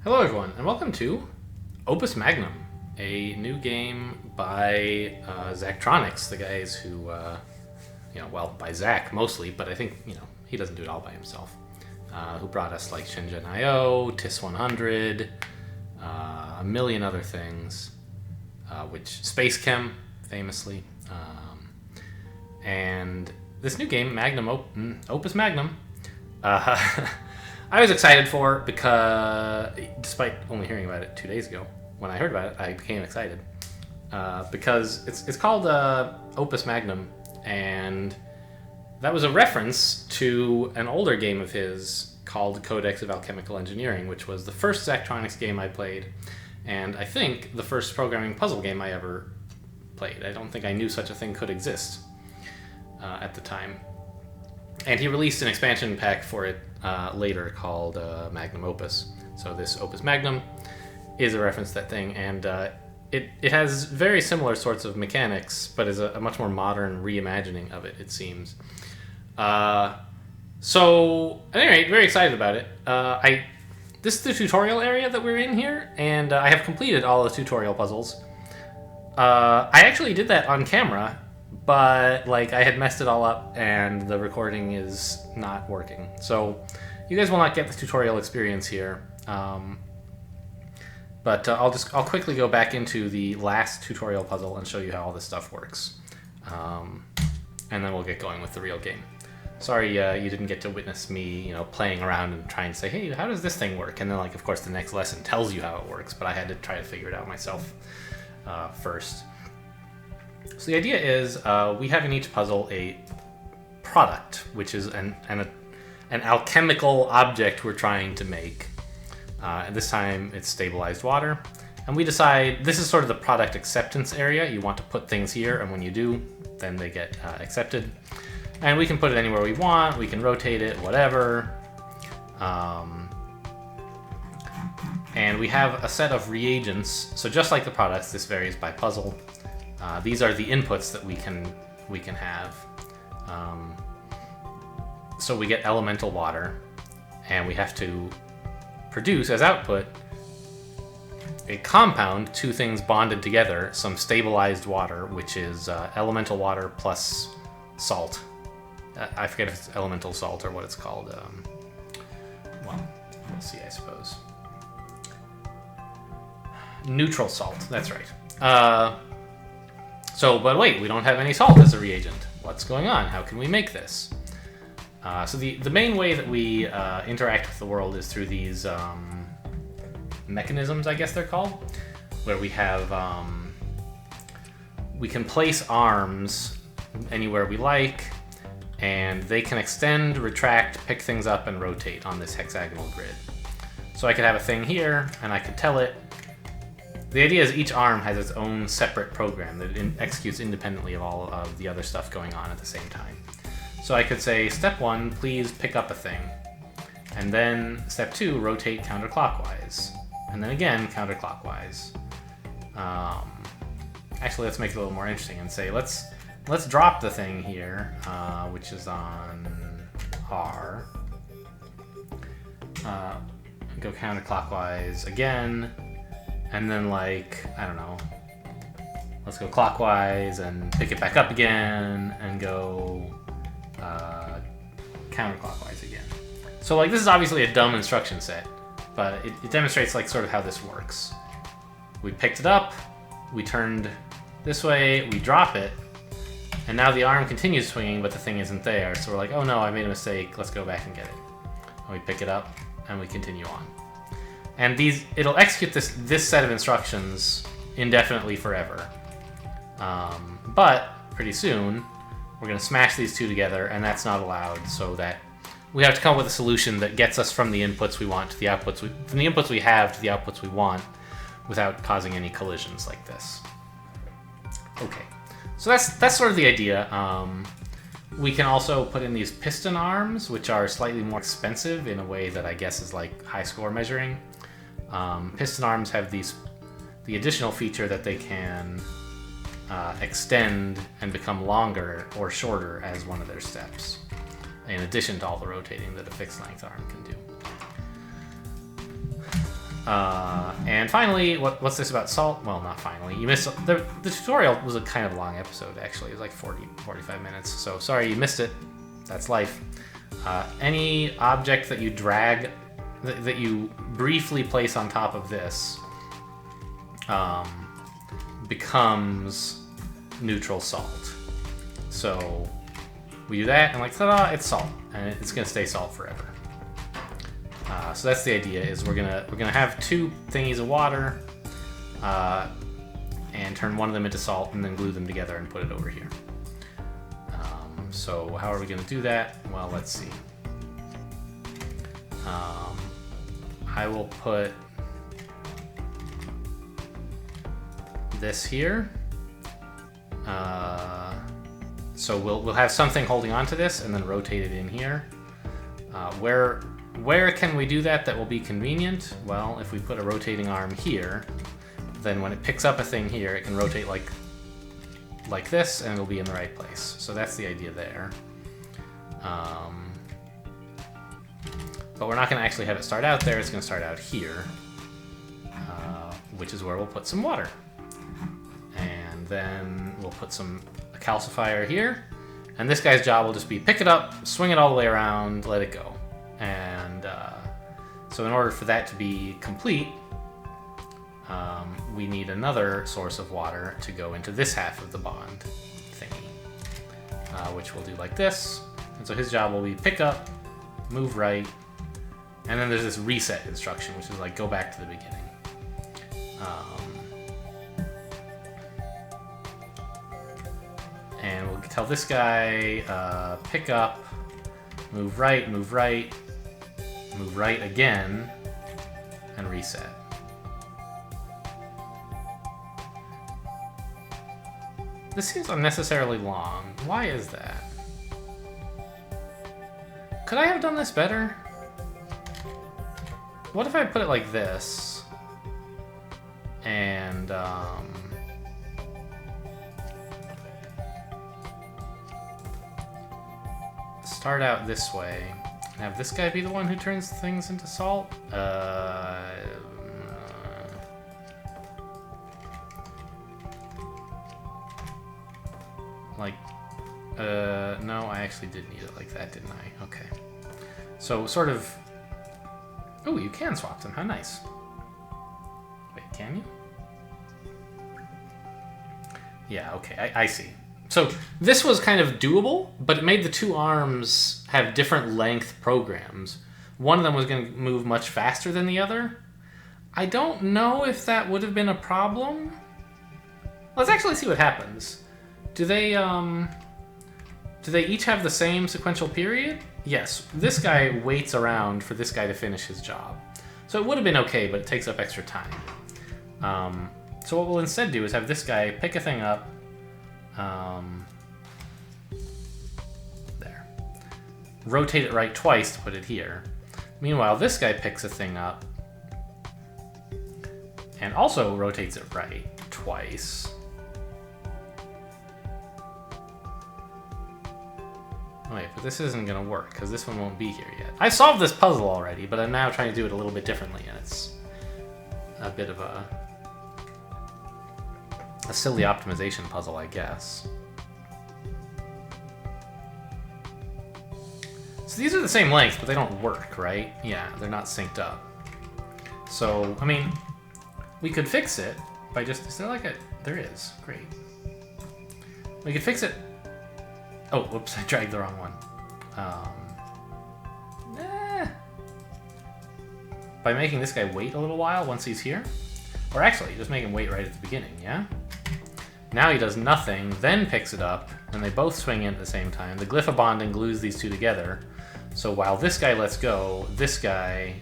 Hello everyone, and welcome to Opus Magnum, a new game by Zachtronics, the guys who, by Zach mostly, but I think, he doesn't do it all by himself, who brought us like Shenzhen.io, TIS 100, a million other things, which Space Chem, famously, and this new game, Opus Magnum, I was excited for because, despite only hearing about it 2 days ago, when I heard about it, I became excited because it's called Opus Magnum, and that was a reference to an older game of his called Codex of Alchemical Engineering, which was the first Zachtronics game I played, and I think the first programming puzzle game I ever played. I don't think I knew such a thing could exist at the time. And he released an expansion pack for it later called Magnum Opus. So this Opus Magnum is a reference to that thing, and it has very similar sorts of mechanics, but is a much more modern reimagining of it, it seems. So, at any rate, very excited about it. This is the tutorial area that we're in here, and I have completed all the tutorial puzzles. I actually did that on camera, but I had messed it all up and the recording is not working. So you guys will not get the tutorial experience here. But I'll quickly go back into the last tutorial puzzle and show you how all this stuff works. And then we'll get going with the real game. Sorry you didn't get to witness me, playing around and trying to say, hey, how does this thing work? And then of course the next lesson tells you how it works, but I had to try to figure it out myself first. So the idea is we have in each puzzle a product, which is an alchemical object we're trying to make. And this time it's stabilized water. And we decide, this is sort of the product acceptance area. You want to put things here, and when you do, then they get accepted. And we can put it anywhere we want, we can rotate it, whatever. And we have a set of reagents. So just like the products, this varies by puzzle. These are the inputs that we can have. So we get elemental water, and we have to produce as output a compound, two things bonded together, some stabilized water, which is elemental water plus salt. I forget if it's elemental salt or what it's called. Well, we'll see, I suppose. Neutral salt, that's right. But wait, we don't have any salt as a reagent. What's going on? How can we make this? So the main way that we interact with the world is through these mechanisms, I guess they're called, where we have we can place arms anywhere we like, and they can extend, retract, pick things up, and rotate on this hexagonal grid. So I could have a thing here, and I could tell it. The idea is each arm has its own separate program that executes independently of all of the other stuff going on at the same time. So I could say, step 1, please pick up a thing. And then step 2, rotate counterclockwise. And then again, counterclockwise. Actually, let's make it a little more interesting and say, let's drop the thing here, which is on R. Go counterclockwise again. And then I don't know, let's go clockwise and pick it back up again and go counterclockwise again. So this is obviously a dumb instruction set, but it demonstrates sort of how this works. We picked it up, we turned this way, we drop it, and now the arm continues swinging, but the thing isn't there. So we're like, oh no, I made a mistake, let's go back and get it. And we pick it up and we continue on. And it'll execute this set of instructions indefinitely forever. But pretty soon, we're going to smash these two together, and that's not allowed, so that we have to come up with a solution that gets us from the inputs we want to the outputs from the inputs we have to the outputs we want, without causing any collisions like this. Okay, so that's sort of the idea. We can also put in these piston arms, which are slightly more expensive in a way that I guess is like high score measuring. Piston arms have the additional feature that they can extend and become longer or shorter as one of their steps, in addition to all the rotating that a fixed length arm can do. And finally, what's this about salt? Well, not finally. You missed the tutorial was a kind of long episode, actually. It was like 45 minutes. So sorry you missed it. That's life. Any object that you drag, that you briefly place on top of this, becomes neutral salt. So we do that, and like, ta-da, it's salt, and it's gonna stay salt forever. So that's the idea. Is we're gonna have two thingies of water, and turn one of them into salt, and then glue them together and put it over here. So how are we gonna do that? Well, let's see. I will put this here. So we'll have something holding onto this, and then rotate it in here. Where can we do that will be convenient? Well, if we put a rotating arm here, then when it picks up a thing here, it can rotate like this, and it'll be in the right place. So that's the idea there. But we're not going to actually have it start out there. It's going to start out here, which is where we'll put some water. And then we'll put a calcifier here. And this guy's job will just be pick it up, swing it all the way around, let it go. And so in order for that to be complete, we need another source of water to go into this half of the bond thingy, which we'll do like this. And so his job will be pick up, move right, and then there's this reset instruction, which is like go back to the beginning. And we'll tell this guy, pick up, move right, move right, move right again, and reset. This seems unnecessarily long. Why is that? Could I have done this better? What if I put it like this? And, start out this way. And have this guy be the one who turns things into salt? No, I actually did need it like that, didn't I? Okay. So, sort of... Oh, you can swap them. How nice. Wait, can you? Yeah, okay, I see. So, this was kind of doable, but it made the two arms have different length programs. One of them was going to move much faster than the other. I don't know if that would have been a problem. Let's actually see what happens. Do they each have the same sequential period? Yes. This guy waits around for this guy to finish his job. So it would have been okay, but it takes up extra time. So what we'll instead do is have this guy pick a thing up. There. Rotate it right twice to put it here. Meanwhile, this guy picks a thing up and also rotates it right twice. Wait, but this isn't going to work, because this one won't be here yet. I solved this puzzle already, but I'm now trying to do it a little bit differently, and it's a bit of a silly optimization puzzle, I guess. So these are the same length, but they don't work, right? Yeah, they're not synced up. So, I mean, we could fix it by just... Is there like a... There is. Great. We could fix it... Oh, whoops, I dragged the wrong one. By making this guy wait a little while once he's here. Or actually, just make him wait right at the beginning, yeah? Now he does nothing, then picks it up, and they both swing in at the same time. The glyph of bonding glues these two together. So while this guy lets go, this guy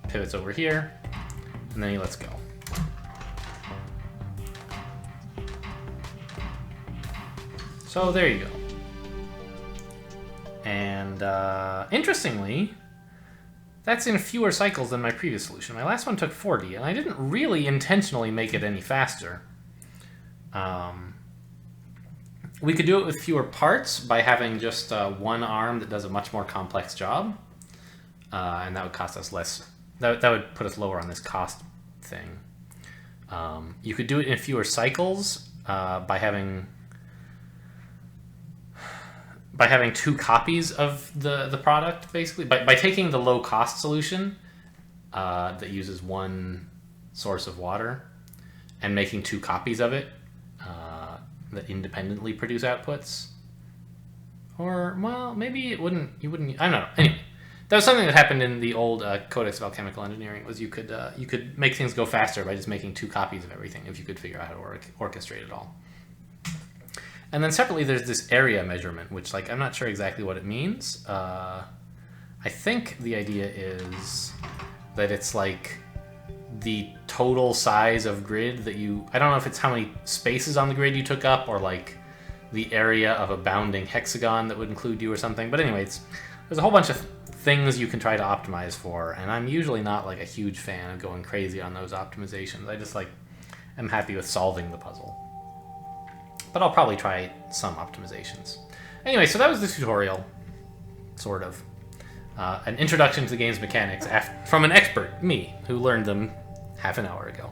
pivots over here, and then he lets go. So there you go. And interestingly, that's in fewer cycles than my previous solution. My last one took 40, and I didn't really intentionally make it any faster. We could do it with fewer parts by having just one arm that does a much more complex job. And that would cost us less that would put us lower on this cost thing. You could do it in fewer cycles by having 2 copies of the product, basically. By taking the low-cost solution that uses 1 source of water and making 2 copies of it that independently produce outputs. Or, well, maybe you wouldn't, I don't know. Anyway, that was something that happened in the old Codex of Alchemical Engineering, was you could make things go faster by just making 2 copies of everything if you could figure out how to orchestrate it all. And then separately, there's this area measurement, which, like, I'm not sure exactly what it means. I think the idea is that it's like the total size of grid that you... I don't know if it's how many spaces on the grid you took up, or like the area of a bounding hexagon that would include you or something. But anyways, there's a whole bunch of things you can try to optimize for, and I'm usually not like a huge fan of going crazy on those optimizations. I just like am happy with solving the puzzle. But I'll probably try some optimizations. Anyway, so that was the tutorial, sort of. An introduction to the game's mechanics from an expert, me, who learned them half an hour ago.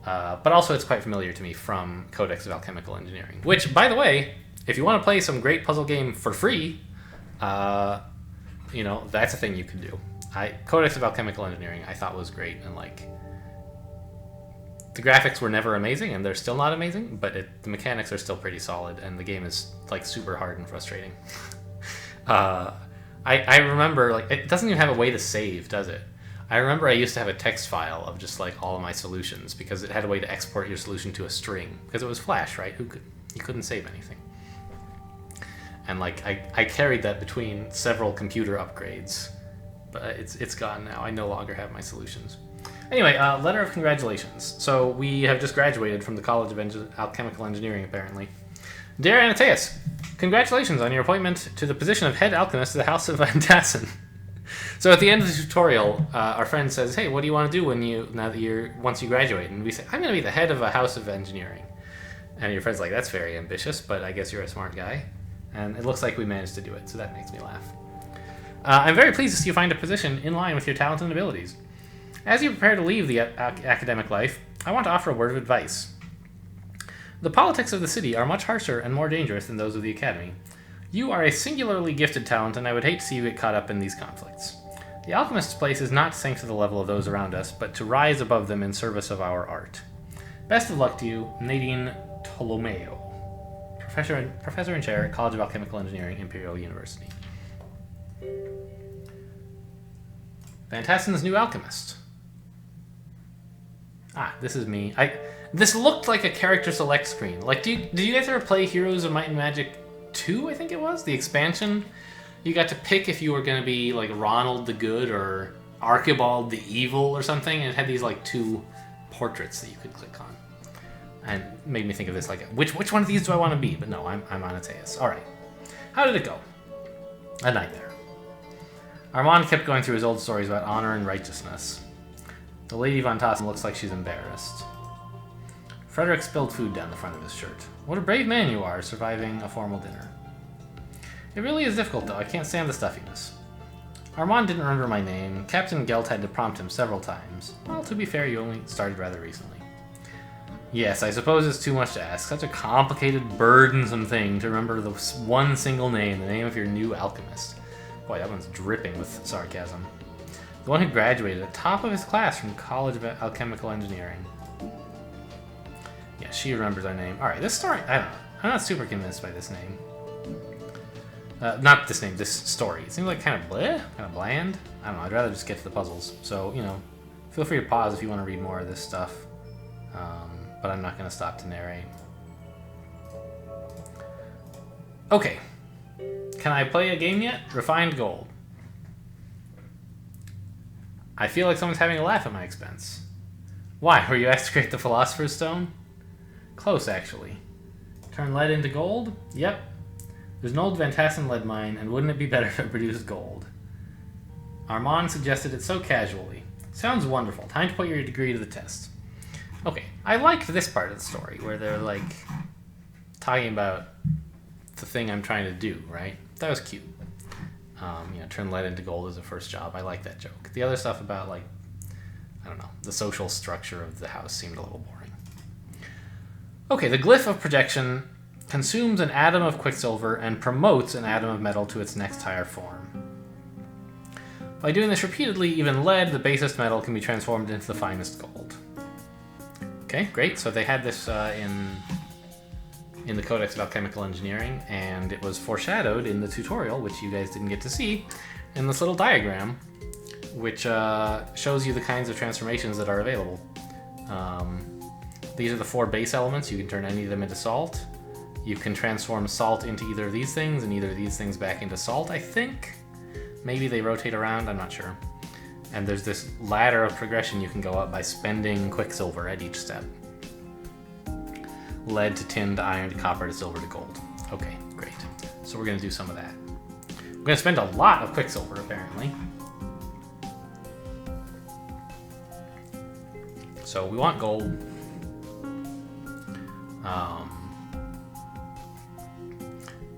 But also it's quite familiar to me from Codex of Alchemical Engineering. Which, by the way, if you want to play some great puzzle game for free, you know, that's a thing you can do. Codex of Alchemical Engineering I thought was great, and like... The graphics were never amazing, and they're still not amazing, but the mechanics are still pretty solid, and the game is like super hard and frustrating. I remember, like, it doesn't even have a way to save, does it? I remember I used to have a text file of just like all of my solutions, because it had a way to export your solution to a string, because it was Flash, right? You couldn't save anything. And like I carried that between several computer upgrades, but it's gone now. I no longer have my solutions. Anyway, letter of congratulations. So we have just graduated from the College of Alchemical Engineering, apparently. Dear Anateus, congratulations on your appointment to the position of head alchemist of the House of Van Tassen. So at the end of the tutorial, our friend says, "Hey, what do you want to do once you graduate?" And we say, "I'm going to be the head of a House of Engineering." And your friend's like, "That's very ambitious, but I guess you're a smart guy." And it looks like we managed to do it, so that makes me laugh. I'm very pleased to see you find a position in line with your talent and abilities. As you prepare to leave the academic life, I want to offer a word of advice. The politics of the city are much harsher and more dangerous than those of the academy. You are a singularly gifted talent, and I would hate to see you get caught up in these conflicts. The alchemist's place is not to sink to the level of those around us, but to rise above them in service of our art. Best of luck to you, Nadine Tolomeo, Professor and Chair at College of Alchemical Engineering, Imperial University. Van Tassen's new alchemist. Ah, this is me. This looked like a character select screen. Like, did you guys ever play Heroes of Might and Magic 2, I think it was? The expansion? You got to pick if you were going to be, like, Ronald the Good or Archibald the Evil or something, and it had these, like, 2 portraits that you could click on. And it made me think of this, like, which one of these do I want to be? But no, I'm Anateus. Alright. How did it go? A nightmare. Armand kept going through his old stories about honor and righteousness. The Lady Van Tassen looks like she's embarrassed. Frederick spilled food down the front of his shirt. What a brave man you are, surviving a formal dinner. It really is difficult, though. I can't stand the stuffiness. Armand didn't remember my name. Captain Gelt had to prompt him several times. Well, to be fair, you only started rather recently. Yes, I suppose it's too much to ask. Such a complicated, burdensome thing to remember the one single name, the name of your new alchemist. Boy, that one's dripping with sarcasm. The one who graduated at the top of his class from College of Alchemical Engineering. Yeah, she remembers our name. Alright, this story, I don't know. I'm not super convinced by this name. Not this name, this story. It seems like kind of bleh, kind of bland. I don't know, I'd rather just get to the puzzles. So, you know, feel free to pause if you want to read more of this stuff. But I'm not going to stop to narrate. Okay. Can I play a game yet? Refined Gold. I feel like someone's having a laugh at my expense. Why? Were you asked to create the Philosopher's Stone? Close, actually. Turn lead into gold? Yep. There's an old Van Tassen lead mine, and wouldn't it be better if it produced gold? Armand suggested it so casually. Sounds wonderful. Time to put your degree to the test. Okay, I liked this part of the story, where they're, like, talking about the thing I'm trying to do, right? That was cute. Turn lead into gold as a first job. I like that joke. The other stuff about, like, I don't know, the social structure of the house seemed a little boring. Okay, the glyph of projection consumes an atom of quicksilver and promotes an atom of metal to its next higher form. By doing this repeatedly, even lead, the basest metal, can be transformed into the finest gold. Okay, great. So they had this in the Codex of Alchemical Engineering, and it was foreshadowed in the tutorial, which you guys didn't get to see, in this little diagram, which shows you the kinds of transformations that are available. These are the 4 base elements. You can turn any of them into salt. You can transform salt into either of these things, and either of these things back into salt, I think. Maybe they rotate around, I'm not sure. And there's this ladder of progression you can go up by spending quicksilver at each step. Lead to tin to iron to copper to silver to gold. Okay, great. So we're going to do some of that. We're going to spend a lot of quicksilver, apparently. So we want gold.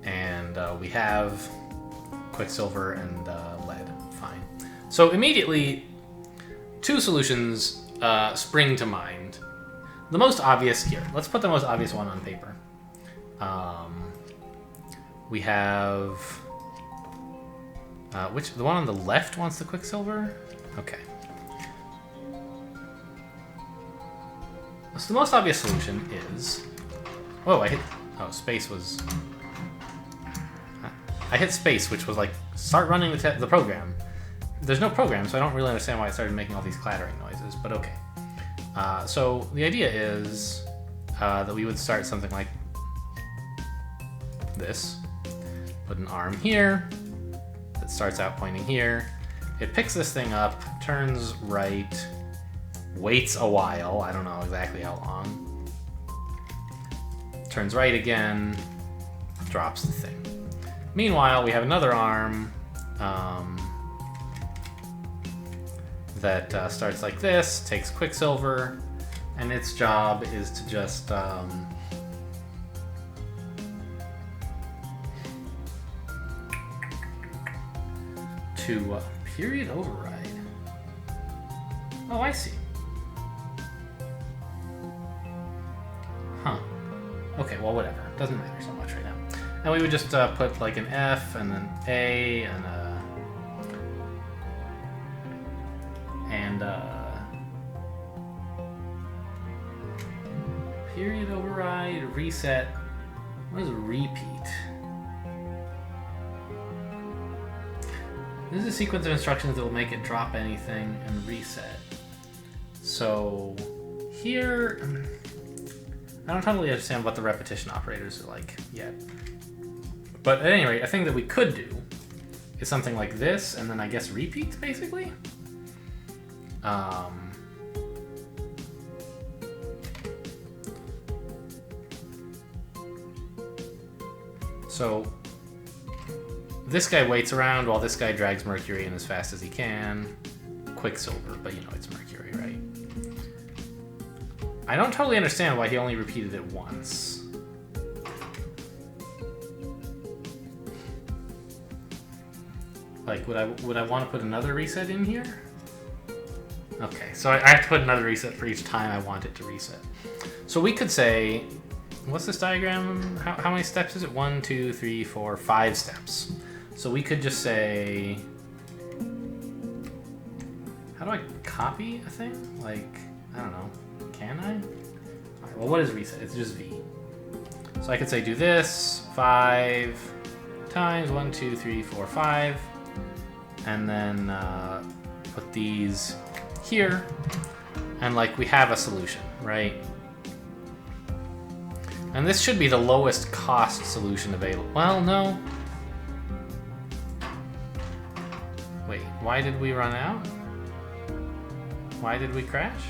And we have quicksilver and lead. Fine. So immediately, 2 solutions spring to mind. The most obvious here. Let's put the most obvious one on paper. We have the one on the left wants the quicksilver? Okay. So the most obvious solution is... Whoa, I hit... Oh, space was... I hit space, which was like, start running the program. There's no program, so I don't really understand why it started making all these clattering noises, but okay. So the idea is that we would start something like this. Put an arm here that starts out pointing here. It picks this thing up, turns right, waits a while, I don't know exactly how long. Turns right again, drops the thing. Meanwhile, we have another arm that starts like this, takes quicksilver, and its job is to just period override. Oh, I see. Huh. Okay, well, whatever. Doesn't matter so much right now. And we would just put like an F and then A and period override, reset. What is a repeat? This is a sequence of instructions that will make it drop anything and reset. So here, I don't totally understand what the repetition operators are like yet. But at any rate, a thing that we could do is something like this, and then I guess repeat, basically. So this guy waits around while this guy drags mercury in as fast as he can. Quicksilver, but you know it's mercury, right? I don't totally understand why he only repeated it once. Like, would I want to put another reset in here? Okay, so I have to put another reset for each time I want it to reset. So we could say, what's this diagram? How many steps is it? 1, 2, 3, 4, 5 steps. So we could just say, how do I copy a thing? Like, I don't know. Can I? All right, well, what is reset? It's just V. So I could say do this 5 times, 1, 2, 3, 4, 5. And then put these here. And like we have a solution, right? And this should be the lowest cost solution available. Well, no. Wait, why did we run out? Why did we crash?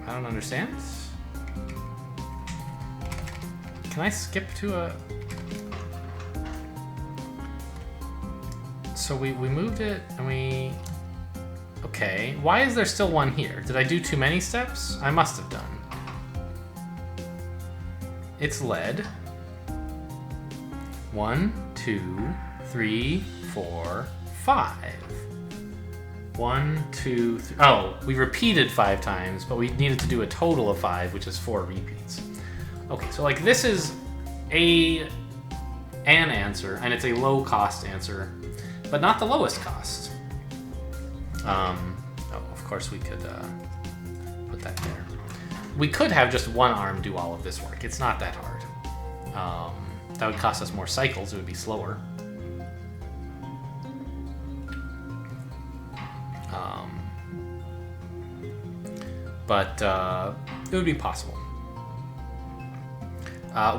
I don't understand. Can I skip to a... So we moved it and we... Okay, why is there still one here? Did I do too many steps? I must have done. It's lead. 1, 2, 3, 4, 5. 1, 2, 3. Oh, we repeated 5 times, but we needed to do a total of 5, which is 4 repeats. Okay, so like this is an answer, and it's a low cost answer, but not the lowest cost. Oh, of course we could put that there. We could have just one arm do all of this work. It's not that hard. That would cost us more cycles. It would be slower. But it would be possible.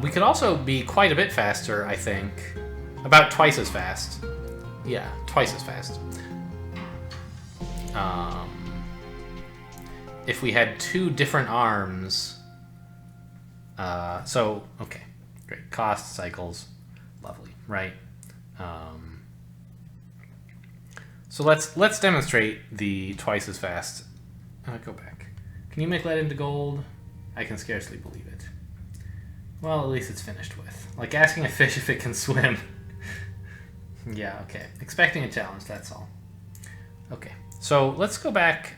We could also be quite a bit faster, I think. About twice as fast. Yeah, twice as fast. If we had 2 different arms. Okay, great. Cost, cycles, lovely, right? So let's demonstrate the twice as fast. Go back. Can you make lead into gold? I can scarcely believe it. Well, at least it's finished with. Like asking a fish if it can swim. Yeah, okay. Expecting a challenge, that's all. Okay, so let's go back.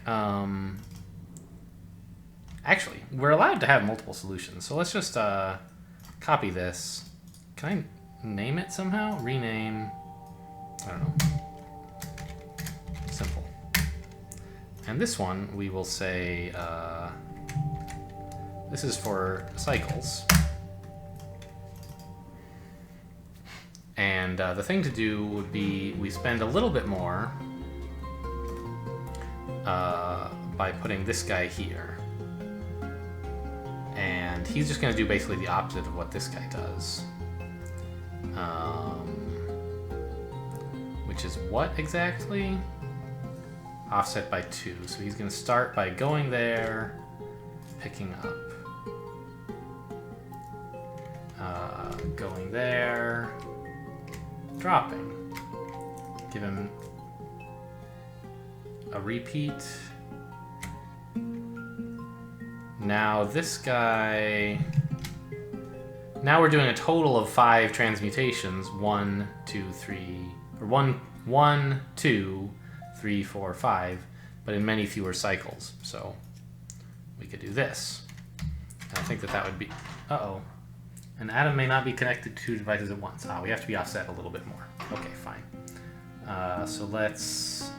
Actually, we're allowed to have multiple solutions, so let's just copy this. Can I name it somehow? Rename. I don't know. Simple. And this one, we will say, this is for cycles. And the thing to do would be, we spend a little bit more by putting this guy here. And he's just going to do basically the opposite of what this guy does. Which is what exactly? Offset by 2. So he's going to start by going there, picking up. Going there, dropping. Give him a repeat. Now this guy... Now we're doing a total of 5 transmutations. 1, 2, 3... Or 1, 2, 3, 4, 5, but in many fewer cycles. So we could do this. And I think that would be... Uh-oh. An atom may not be connected to 2 devices at once. We have to be offset a little bit more. Okay, fine. So let's...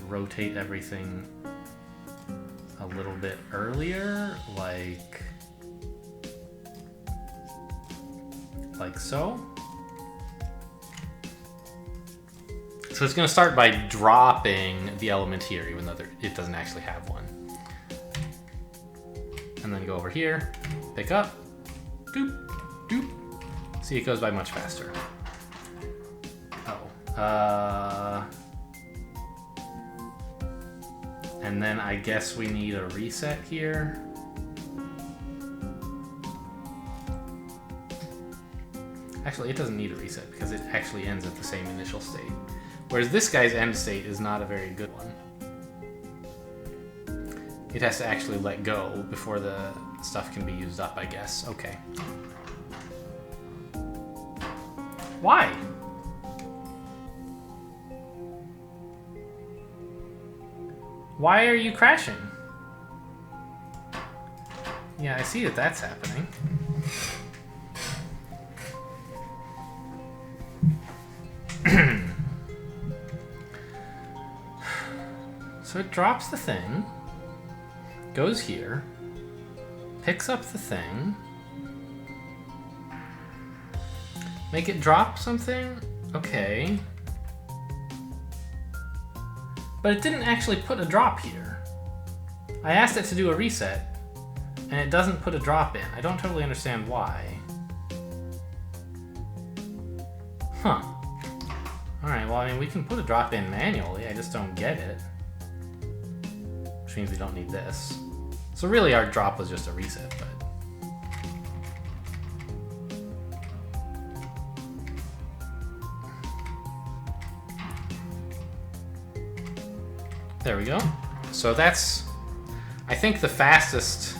rotate everything a little bit earlier, like so. So it's going to start by dropping the element here, even though it doesn't actually have one. And then go over here, pick up, doop, doop. See, it goes by much faster. And then I guess we need a reset here. Actually, it doesn't need a reset because it actually ends at the same initial state. Whereas this guy's end state is not a very good one. It has to actually let go before the stuff can be used up, I guess. Okay. Why? Why are you crashing? Yeah, I see that that's happening. So it drops the thing, goes here, picks up the thing, make it drop something? Okay. But it didn't actually put a drop here. I asked it to do a reset, and it doesn't put a drop in. I don't totally understand why. Huh. Alright, well, I mean, we can put a drop in manually, I just don't get it. Which means we don't need this. So really, our drop was just a reset, but... There we go. So that's, I think, the fastest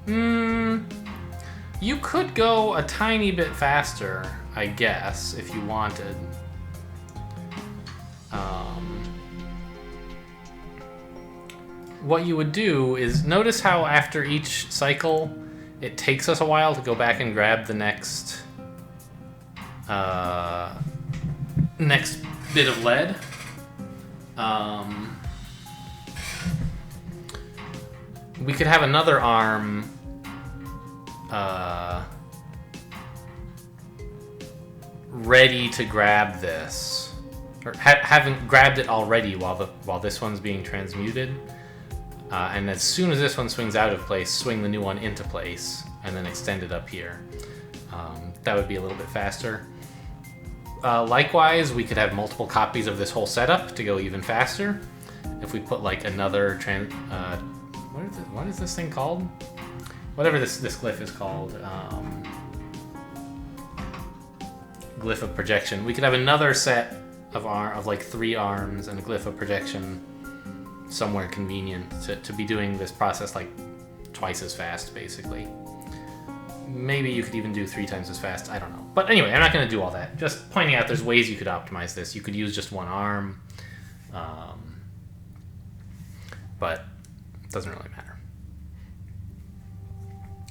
You could go a tiny bit faster, I guess, if you wanted. What you would do is notice how after each cycle it takes us a while to go back and grab the next next bit of lead. We could have another arm ready to grab this, or haven't grabbed it already while this one's being transmuted. And as soon as this one swings out of place, swing the new one into place, and then extend it up here. That would be a little bit faster. Likewise, we could have multiple copies of this whole setup to go even faster. If we put like another what is this thing called? Whatever this glyph is called. Glyph of projection. We could have another set of like 3 arms and a glyph of projection somewhere convenient to be doing this process like twice as fast, basically. Maybe you could even do 3 times as fast, I don't know. But anyway, I'm not going to do all that. Just pointing out there's ways you could optimize this. You could use just one arm, but it doesn't really matter.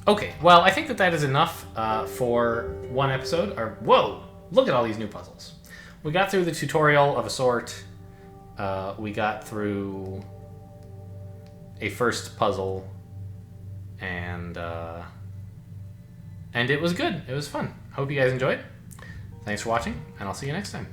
Okay, well, I think that is enough for one episode. Whoa, look at all these new puzzles. We got through the tutorial of a sort. We got through a first puzzle, and it was good. It was fun. Hope you guys enjoyed. Thanks for watching, and I'll see you next time.